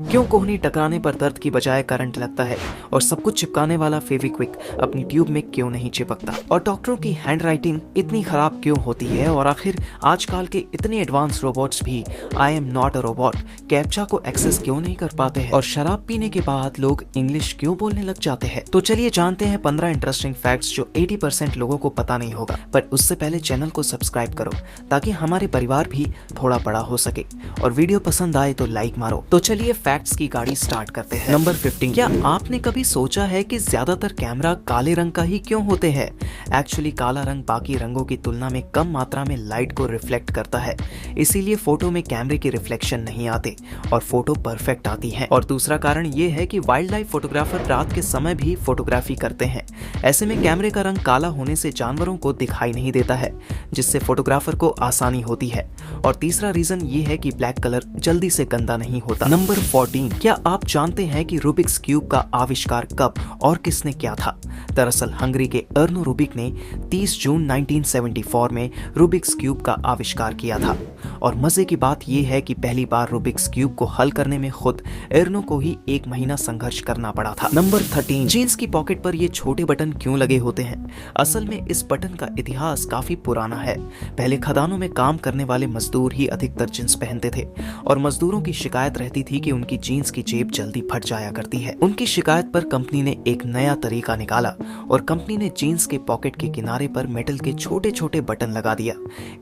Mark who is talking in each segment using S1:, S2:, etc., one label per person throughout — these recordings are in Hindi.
S1: क्यों कोहनी टकराने पर दर्द की बजाय करंट लगता है, और सब कुछ चिपकाने वाला फेविक्विक अपनी ट्यूब में क्यों नहीं चिपकता, और डॉक्टरों की हैंडराइटिंग इतनी खराब क्यों होती है, और आखिर आजकल के इतने एडवांस रोबोट्स भी I am not a robot captcha को एक्सेस क्यों नहीं कर पाते हैं, और शराब पीने के बाद लोग इंग्लिश क्यों बोलने लग जाते हैं। तो चलिए जानते हैं 15 इंटरेस्टिंग फैक्ट्स जो 80% लोगों को पता नहीं होगा। पर उससे पहले चैनल को सब्सक्राइब करो ताकि हमारे परिवार भी थोड़ा बड़ा हो सके, और वीडियो पसंद आए तो लाइक मारो। तो चलिए फैक्ट्स की गाड़ी स्टार्ट करते हैं। नंबर 15, क्या आपने कभी सोचा है कि ज्यादातर कैमरा काले रंग का ही क्यों होते हैं? एक्चुअली काला रंग बाकी रंगों की तुलना में कम मात्रा में लाइट को रिफ्लेक्ट करता है, इसीलिए फोटो में कैमरे की रिफ्लेक्शन नहीं आते और फोटो परफेक्ट आती है। और दूसरा कारण ये है कि वाइल्ड लाइफ फोटोग्राफर रात के समय भी फोटोग्राफी करते हैं, ऐसे में कैमरे का रंग काला होने से जानवरों को दिखाई नहीं देता है, जिससे फोटोग्राफर को आसानी होती है। और तीसरा रीजन ये है कि ब्लैक कलर जल्दी से गंदा नहीं होता। नंबर 14, क्या आप जानते हैं कि रूबिक्स क्यूब का आविष्कार कब और किसने किया था? दरअसल हंगरी के अर्नो रूबिक ने 30 जून 1974 में रूबिक्स क्यूब का आविष्कार किया था। और मजे की बात यह है कि पहली बार रूबिक्स क्यूब को हल करने में खुद अर्नो को ही 1 महीना संघर्ष करना पड़ा था। नंबर 13, जीन्स की पॉकेट पर ये छोटे बटन क्यों लगे होते हैं? असल में इस बटन का इतिहास काफी पुराना है। पहले खदानों में काम करने वाले मजदूर ही अधिकतर जींस पहनते थे, और मजदूरों की शिकायत रहती थी कि उनकी जीन्स की जेब जल्दी फट जाया करती है। उनकी शिकायत पर कंपनी ने एक नया तरीका निकाला, और कंपनी ने जीन्स के पॉकेट के किनारे पर मेटल के छोटे छोटे बटन लगा दिया।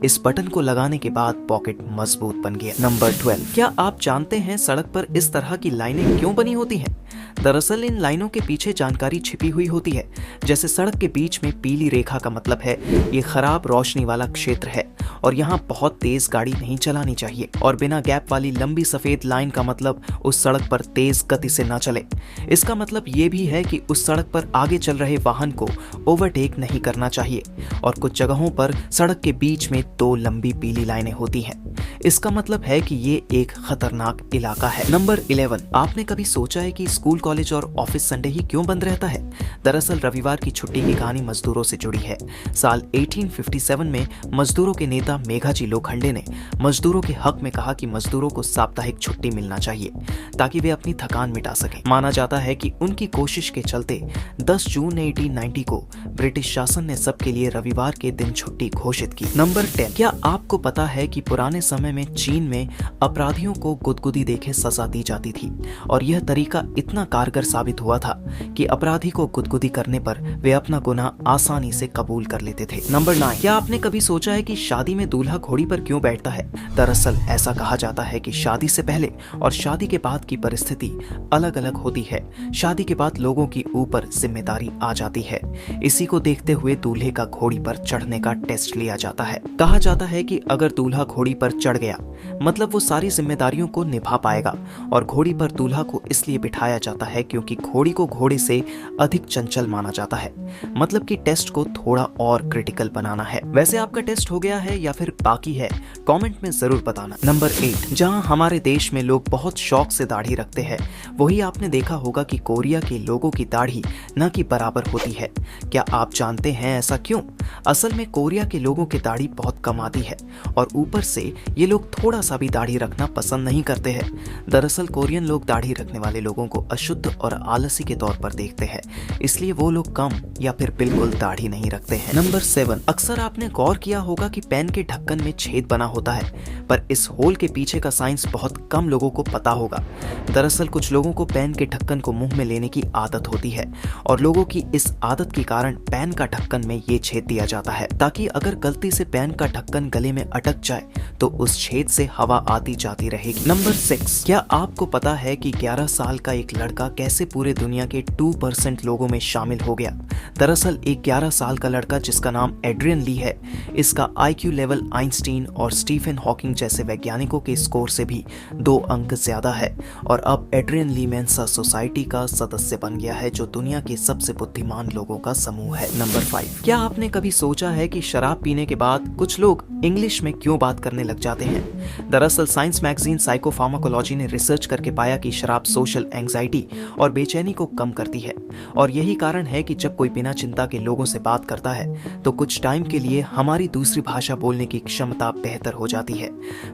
S1: इस बटन को लगाने के बाद पॉकेट मजबूत बन गया। नंबर 12, क्या आप जानते हैं सड़क पर इस तरह की लाइनें क्यों बनी होती हैं? दरअसल इन लाइनों के पीछे जानकारी छिपी हुई होती है। जैसे सड़क के बीच में पीली रेखा का मतलब है ये खराब रोशनी वाला क्षेत्र है और यहाँ बहुत तेज गाड़ी नहीं चलानी चाहिए, और बिना गैप वाली लंबी सफेद लाइन का मतलब उस सड़क पर तेज गति से ना चले। इसका मतलब ये भी है कि उस सड़क पर आगे चल रहे वाहन को ओवरटेक नहीं करना चाहिए। और कुछ जगहों पर सड़क के बीच में 2 लंबी पीली लाइनें होती हैं। इसका मतलब है कि ये एक खतरनाक इलाका है। नंबर 11, आपने कभी सोचा है कि स्कूल, कॉलेज और ऑफिस संडे ही क्यों बंद रहता है? दरअसल रविवार की छुट्टी की कहानी मजदूरों से जुड़ी है। साल 1857 में मजदूरों के नेता मेघाजी लोखंडे ने मजदूरों के हक में कहा कि मजदूरों को साप्ताहिक छुट्टी मिलना चाहिए ताकि वे अपनी थकान मिटा सकें। माना जाता है कि उनकी कोशिश के चलते 10 जून 1890 को ब्रिटिश शासन ने सबके लिए रविवार के दिन छुट्टी घोषित की। नंबर 10, क्या आपको पता है कि पुराने समय में चीन में अपराधियों को गुदगुदी देके सजा दी जाती थी, और यह तरीका इतना कारगर साबित हुआ था कि अपराधी को गुदगुदी करने पर वे अपना गुनाह आसानी से कबूल कर लेते थे। नंबर 9, क्या आपने कभी सोचा है कि शादी में दूल्हा घोड़ी पर क्यों बैठता है? दरअसल ऐसा कहा जाता है कि शादी से पहले और शादी के बाद की परिस्थिति अलग अलग होती है। शादी के बाद लोगों की ऊपर जिम्मेदारी आ जाती है, इसी को देखते हुए दूल्हे का घोड़ी पर चढ़ने का टेस्ट लिया जाता है। कहा जाता है कि अगर दूल्हा घोड़ी पर चढ़ गया मतलब वो सारी जिम्मेदारियों को निभा पाएगा, और घोड़ी पर दूल्हा को इसलिए बिठाया जाता है क्योंकि घोड़ी को घोड़े से अधिक चंचल माना जाता है। मतलब कि टेस्ट को थोड़ा और क्रिटिकल बनाना है। वैसे आपका टेस्ट हो गया है या फिर बाकी है? कमेंट में जरूर बताना। नंबर 8, जहां हमारे देश में लोग बहुत शौक से दाढ़ी रखते हैं, वही आपने देखा होगा कि कोरिया के लोगों की दाढ़ी न की बराबर होती है। क्या आप जानते हैं ऐसा क्यों? असल में कोरिया के लोगों की दाढ़ी बहुत कम आती है, और ऊपर से ये लोग थोड़ा सा भी दाढ़ी रखना पसंद नहीं करते हैं। दरअसल कोरियन लोग दाढ़ी रखने वाले लोगों को अशुद्ध और आलसी के तौर पर देखते हैं, इसलिए वो लोग कम या फिर बिल्कुल दाढ़ी नहीं रखते हैं। नंबर 7, अक्सर आपने गौर किया होगा कि पेन के ढक्कन में छेद बना होता है, पर इस होल के पीछे का साइंस बहुत कम लोगों को पता होगा। दरअसल कुछ लोगों को पेन के ढक्कन को मुंह में लेने की आदत होती है, और लोगों की इस आदत के कारण पेन का ढक्कन में ये छेद दिया जाता है ताकि अगर गलती से पेन का ढक्कन गले में अटक जाए तो उस छेद से हवा आती जाती रहेगी। नंबर 6, क्या आपको पता है कि 11 साल का एक लड़का कैसे पूरे दुनिया के 2% लोगों में शामिल हो गया? दरअसल एक 11 साल का लड़का जिसका नाम एड्रियन ली है, इसका IQ लेवल आइंस्टीन और स्टीफन हॉकिंग जैसे वैज्ञानिकों के स्कोर से भी 2 अंक ज्यादा है, और अब एड्रियन ली मेंसा सोसाइटी का सदस्य बन गया है, जो दुनिया के सबसे बुद्धिमान लोगों का समूह है। नंबर 5, क्या आपने कभी सोचा है कि शराब पीने के बाद कुछ लोग इंग्लिश में क्यों बात करने लग जाते हैं? दरअसल साइंस मैगजीन साइकोफार्माकोलॉजी ने रिसर्च करके पाया कि शराब सोशल एंजाइटी और बेचैनी को कम करती है, और यही कारण है कि जब कोई बिना चिंता के लोगों से बात करता है तो कुछ टाइम के लिए हमारी दूसरी भाषा बोलने की क्षमता बेहतर हो जाती है।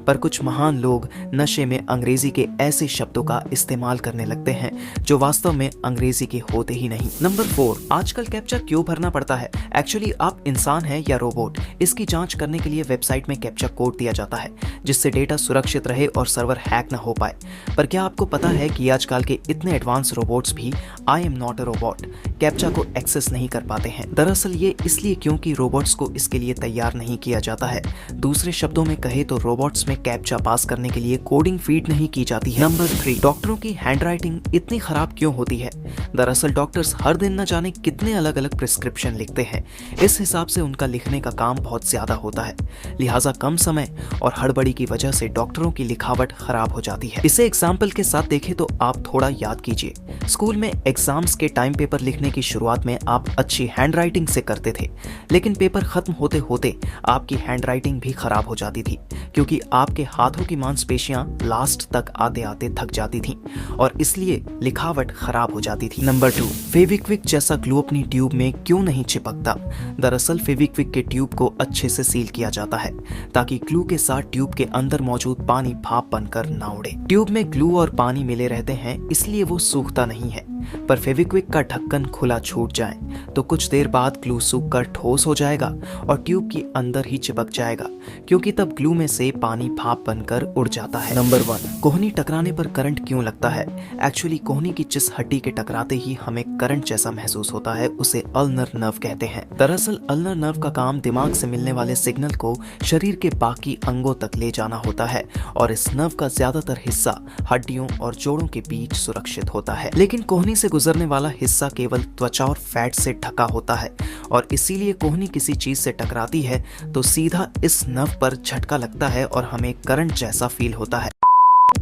S1: पर कुछ महान लोग नशे में अंग्रेजी के ऐसे ऐसे शब्दों का इस्तेमाल करने लगते हैं जो वास्तव में अंग्रेजी के होते ही नहीं। नंबर 4, आजकल कैप्चा क्यों भरना पड़ता है? एक्चुअली आप इंसान हैं या रोबोट, इसकी जांच करने के लिए वेबसाइट में कैप्चा कोड दिया जाता है जिससे डेटा सुरक्षित रहे और सर्वर हैक न हो पाए। पर क्या आपको पता है कि आजकल के इतने एडवांस रोबोट्स भी I am not a robot captcha को एक्सेस नहीं कर पाते हैं। दरअसल ये इसलिए क्योंकि रोबोट्स को इसके लिए तैयार नहीं किया जाता है। दूसरे शब्दों में कहे तो रोबोट्स में कैप्चा पास करने के लिए कोडिंग फीड नहीं की जाती है। नंबर 3, डॉक्टरों की हैंडराइटिंग इतनी खराब क्यों होती है? दरअसल डॉक्टर्स हर दिन न जाने कितने अलग अलग प्रिस्क्रिप्शन लिखते हैं। इस हिसाब से उनका लिखने का काम बहुत ज्यादा होता है, लिहाजा कम समय और हड़बड़ी की वजह से डॉक्टरों की लिखावट खराब हो जाती है। इसे एग्जाम्पल के साथ देखें तो आप थोड़ा याद कीजिए, स्कूल में एग्जाम्स के टाइम पेपर लिखने की शुरुआत में आप अच्छी हैंडराइटिंग से करते थे, लेकिन पेपर खत्म होते होते आपकी हैंडराइटिंग भी खराब हो जाती थी क्योंकि आपके हाथों की मांसपेशियां लास्ट तक आते आते थक जाती थीं और इसलिए लिखावट खराब हो जाती थी। नंबर 2, फेविक्विक जैसा ग्लू अपनी ट्यूब में क्यों नहीं चिपकता? दरअसल फेविक्विक के ट्यूब को अच्छे से सील किया जाता है ताकि ग्लू के साथ ट्यूब के अंदर मौजूद पानी भाप बनकर ना उड़े। ट्यूब में ग्लू और पानी मिले रहते हैं इसलिए वो सूखता नहीं है, पर फेविक्विक का ढक्कन खुला छूट जाए तो कुछ देर बाद ग्लू सूखकर ठोस हो जाएगा और ट्यूब के अंदर ही चिपक जाएगा क्योंकि तब ग्लू में से पानी भाप बनकर उड़ जाता है। नंबर 1, कोहनी टकराने पर करंट क्यों लगता है? एक्चुअली कोहनी की जिस हड्डी के टकराते ही हमें करंट जैसा महसूस होता है उसे अल्नर नर्व कहते हैं। दरअसल अल्नर नर्व का काम दिमाग से मिलने वाले सिग्नल को शरीर के बाकी अंगों तक ले जाना होता है और इस नर्व का ज्यादातर हिस्सा हड्डियों और जोड़ों के बीच सुरक्षित होता है, लेकिन कोहनी से गुजरने वाला हिस्सा केवल त्वचा और फैट से ढका होता है और इसीलिए कोहनी किसी चीज से टकराती है तो सीधा इस नर्व पर झटका लगता है और हमें करंट जैसा फील होता है।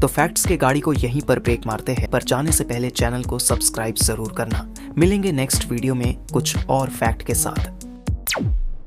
S1: तो फैक्ट्स के गाड़ी को यहीं पर ब्रेक मारते हैं, पर जाने से पहले चैनल को सब्सक्राइब जरूर करना। मिलेंगे नेक्स्ट वीडियो में कुछ और फैक्ट के साथ।